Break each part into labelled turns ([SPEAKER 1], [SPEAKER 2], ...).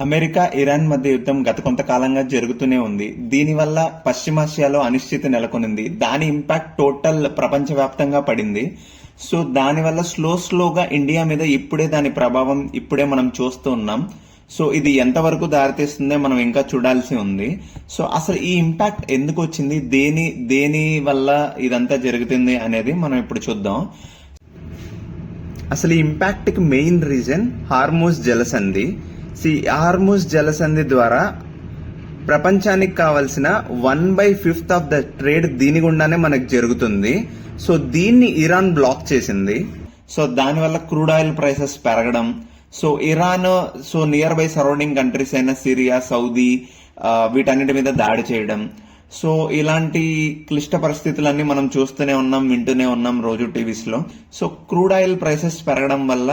[SPEAKER 1] America Iran మధ్య యుద్ధం గత కొంతకాలంగా జరుగుతూనే ఉంది. దీనివల్ల పశ్చిమాసియాలో అనిశ్చితి నెలకొనింది. దాని ఇంపాక్ట్ టోటల్ ప్రపంచవ్యాప్తంగా పడింది. సో దానివల్ల స్లోగా ఇండియా మీద దాని ప్రభావం ఇప్పుడే మనం చూస్తూ ఉన్నాం. సో ఇది ఎంతవరకు దారితీస్తుందో మనం ఇంకా చూడాల్సి ఉంది. సో అసలు ఈ ఇంపాక్ట్ ఎందుకు వచ్చింది, దేని వల్ల ఇదంతా జరుగుతుంది అనేది మనం ఇప్పుడు చూద్దాం. అసలు ఈ ఇంపాక్ట్ కి మెయిన్ రీజన్ హార్మూజ్ జలసంధి. హార్మూజ్ జలసంధి ద్వారా ప్రపంచానికి కావాల్సిన 1/5 ఆఫ్ ద ట్రేడ్ దీని గుండానే మనకు జరుగుతుంది. సో దీన్ని ఇరాన్ బ్లాక్ చేసింది. సో దానివల్ల క్రూడ్ ఆయిల్ ప్రైసెస్ పెరగడం, so Iran near by surrounding countries అయిన సిరియా, సౌదీ వీటన్నిటి మీద దాడి చేయడం. సో ఇలాంటి క్లిష్ట పరిస్థితులన్నీ మనం చూస్తూనే ఉన్నాం, వింటూనే ఉన్నాం రోజు టీవీస్ లో. సో క్రూడ్ ఆయిల్ ప్రైసెస్ పెరగడం వల్ల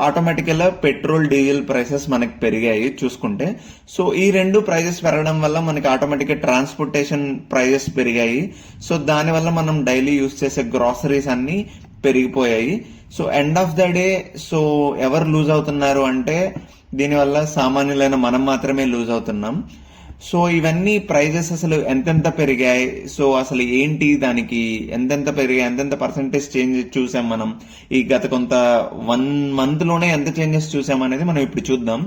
[SPEAKER 1] ఆటోమేటికల్ గా పెట్రోల్, డీజిల్ ప్రైసెస్ మనకి పెరిగాయి చూసుకుంటే. సో ఈ రెండు ప్రైజెస్ పెరగడం వల్ల మనకి ఆటోమేటిక్ గా ట్రాన్స్పోర్టేషన్ ప్రైజెస్ పెరిగాయి. సో దాని వల్ల మనం డైలీ యూజ్ చేసే గ్రాసరీస్ అన్ని పెరిగిపోయాయి. So end of the day ఎవరు లూజ్ అవుతున్నారు అంటే దీనివల్ల సామాన్యులైన మనం మాత్రమే లూజ్ అవుతున్నాం. సో ఇవన్నీ ప్రైజెస్ అసలు ఎంతెంత పెరిగాయి, సో అసలు ఏంటి, దానికి ఎంతెంత పెరిగాయి, ఎంతెంత పర్సెంటేజ్ చేంజ్ చూసాం మనం ఈ గత కొంత 1 month లోనే ఎంత చేంజెస్ చూసాం అనేది మనం ఇప్పుడు చూద్దాం.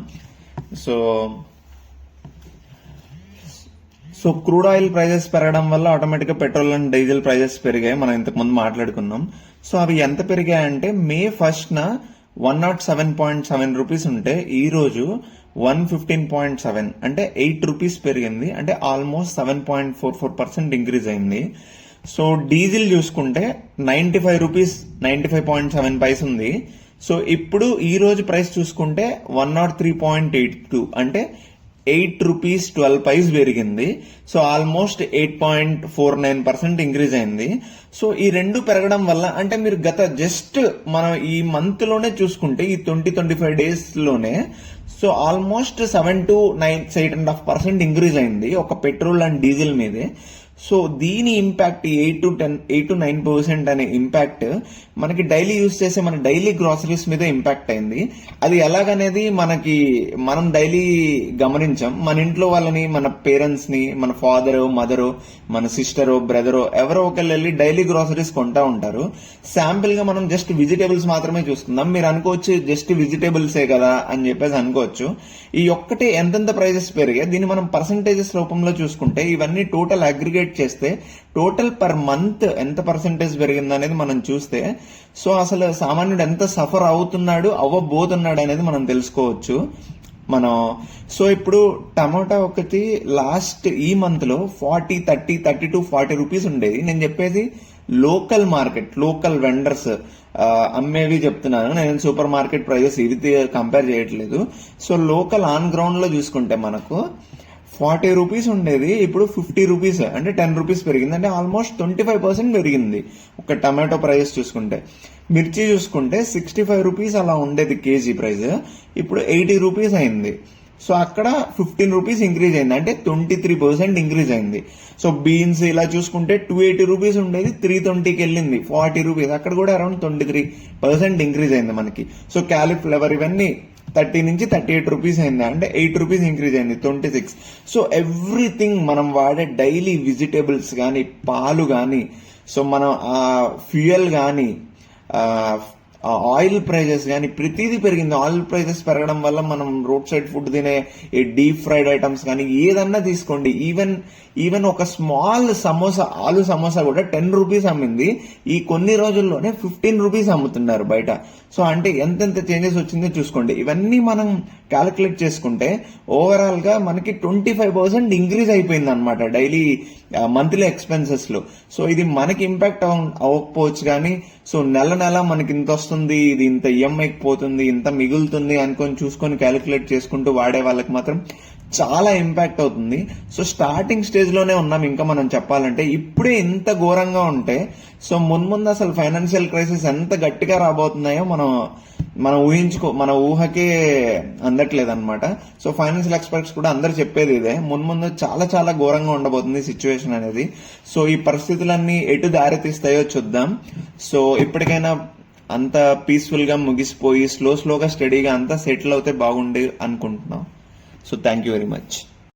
[SPEAKER 1] సో క్రూడ్ ఆయిల్ ప్రైజెస్ పెరగడం వల్ల ఆటోమేటిక్ గా పెట్రోల్ అండ్ డీజిల్ ప్రైజెస్ పెరిగాయి, మనం ఇంతకు ముందు మాట్లాడుకున్నాం. సో అవి ఎంత పెరిగాయంటే May 1st 107.7 రూపీస్ ఉంటే ఈ రోజు 115.7 అంటే 8 రూపీస్ పెరిగింది. అంటే ఆల్మోస్ట్ 7.44% ఇంక్రీజ్ అయింది. సో డీజిల్ చూసుకుంటే 95 రూపీస్ 95.7 పైస్ ఉంది. సో ఇప్పుడు ఈ రోజు ప్రైస్ చూసుకుంటే 103.82 అంటే 8 రూపీస్ 12 పైస్ పెరిగింది. సో ఆల్మోస్ట్ 8.49% ఇంక్రీజ్ అయింది. సో ఈ రెండు పెరగడం వల్ల అంటే మీరు జస్ట్ మనం ఈ మంత్ లోనే చూసుకుంటే ఈ 20-25 days లోనే సో ఆల్మోస్ట్ 7 to 8.5% ఇంక్రీజ్ అయింది ఒక పెట్రోల్ అండ్ డీజిల్ మీదే. సో దీని ఇంపాక్ట్ 8 to 9% అనే ఇంపాక్ట్ మనకి డైలీ యూజ్ చేసే మన డైలీ గ్రాసరీస్ మీద ఇంపాక్ట్ అయింది. అది ఎలాగనేది మనం డైలీ గమనించాం. మన ఇంట్లో వాళ్ళని, మన పేరెంట్స్ ని, మన ఫాదర్, మదర్, మన సిస్టర్, బ్రదర్ ఎవరో ఒకళ్ళు వెళ్ళి డైలీ గ్రాసరీస్ కొంటా ఉంటారు. శాంపిల్ గా మనం జస్ట్ వెజిటేబుల్స్ మాత్రమే చూసుకుందాం. మీరు అనుకోవచ్చు జస్ట్ వెజిటేబుల్సే కదా అని చెప్పేసి అనుకోవచ్చు. ఈ ఒక్కటే ఎంతెంత ప్రైజెస్ పెరిగాయి దీన్ని మనం పర్సంటేజెస్ రూపంలో చూసుకుంటే ఇవన్నీ టోటల్ అగ్రిగేట్ చేస్తే టోటల్ పర్ మంత్ ఎంత పర్సంటేజ్ పెరిగింది అనేది మనం చూస్తే సో అసలు సామాన్యుడు ఎంత సఫర్ అవ్వబోతున్నాడు అనేది మనం తెలుసుకోవచ్చు. సో ఇప్పుడు టమాటా ఒకటి లాస్ట్ ఈ మంత్ లో 30 to 40 రూపీస్ ఉండేది. నేను చెప్పేది లోకల్ మార్కెట్, లోకల్ వెండర్స్ అమ్మేవి చెప్తున్నాను నేను. సూపర్ మార్కెట్ ప్రైజెస్ ఇది కంపేర్ చేయట్లేదు. సో లోకల్ ఆన్ గ్రౌండ్ లో చూసుకుంటే మనకు 40 రూపీస్ ఉండేది, ఇప్పుడు 50 రూపీస్ అంటే 10 రూపీస్ పెరిగింది. అంటే ఆల్మోస్ట్ 25% పెరిగింది ఒక టమాటో ప్రైస్ చూసుకుంటే. మిర్చి చూసుకుంటే 65 రూపీస్ అలా ఉండేది కేజీ ప్రైస్, ఇప్పుడు 80 రూపీస్ అయింది. సో అక్కడ 15 రూపీస్ ఇంక్రీజ్ అయింది, అంటే 23% ఇంక్రీజ్ అయింది. సో బీన్స్ ఇలా చూసుకుంటే 280 రూపీస్ ఉండేది 320కి వెళ్ళింది, 40 రూపీస్, అక్కడ కూడా అరౌండ్ 23% ఇంక్రీజ్ అయింది మనకి. సో క్యాలీఫ్లవర్ ఇవన్నీ 30 నుంచి 38 రూపీస్ అయింది, అంటే 8 రూపీస్ ఇంక్రీజ్ అయింది, 26. సో ఎవ్రీథింగ్ మనం వాడే డైలీ వెజిటేబుల్స్ కానీ, పాలు కానీ, సో మనం ఫ్యూయల్ కానీ, ఆయిల్ ప్రైజెస్ కానీ ప్రతిదీ పెరిగింది. ఆయిల్ ప్రైజెస్ పెరగడం వల్ల మనం రోడ్ సైడ్ ఫుడ్ తినే డీప్ ఫ్రైడ్ ఐటమ్స్ కానీ ఏదన్నా తీసుకోండి, ఈవెన్ ఒక స్మాల్ సమోసా, ఆలు సమోసా కూడా 10 రూపీస్ అమ్మింది. ఈ కొన్ని రోజుల్లోనే 15 రూపీస్ అమ్ముతున్నారు బయట. సో అంటే ఎంతెంత చేంజెస్ వచ్చిందో చూసుకోండి. ఇవన్నీ మనం క్యాలిక్యులేట్ చేసుకుంటే ఓవరాల్ గా మనకి 25% ఇంక్రీజ్ అయిపోయింది అనమాట డైలీ మంత్లీ ఎక్స్పెన్సెస్ లో. సో ఇది మనకి ఇంపాక్ట్ అవ్వకపోవచ్చు కానీ సో నెల మనకి ఇంత వస్తుంది, ఇది ఇంత ఈఎంఐకి పోతుంది, ఇంత మిగులుతుంది అనుకొని చూసుకొని క్యాలిక్యులేట్ చేసుకుంటూ వాడే వాళ్ళకి మాత్రం చాలా ఇంపాక్ట్ అవుతుంది. సో స్టార్టింగ్ స్టేజ్ లోనే ఉన్నాం ఇంకా మనం చెప్పాలంటే. ఇప్పుడే ఇంత ఘోరంగా ఉంటే సో ముందు అసలు ఫైనాన్షియల్ క్రైసిస్ ఎంత గట్టిగా రాబోతున్నాయో మన ఊహకే అందట్లేదు అనమాట. సో ఫైనాన్షియల్ ఎక్స్పర్ట్స్ కూడా అందరు చెప్పేది ఇదే, ముందు చాలా చాలా ఘోరంగా ఉండబోతుంది సిచ్యువేషన్ అనేది. సో ఈ పరిస్థితులన్నీ ఎటు దారి తీస్తాయో చూద్దాం. సో ఇప్పటికైనా అంత పీస్ఫుల్ గా ముగిసిపోయి స్లోగా స్టడీగా అంతా సెటిల్ అవుతే బాగుండే అనుకుంటున్నాం. So thank you very much.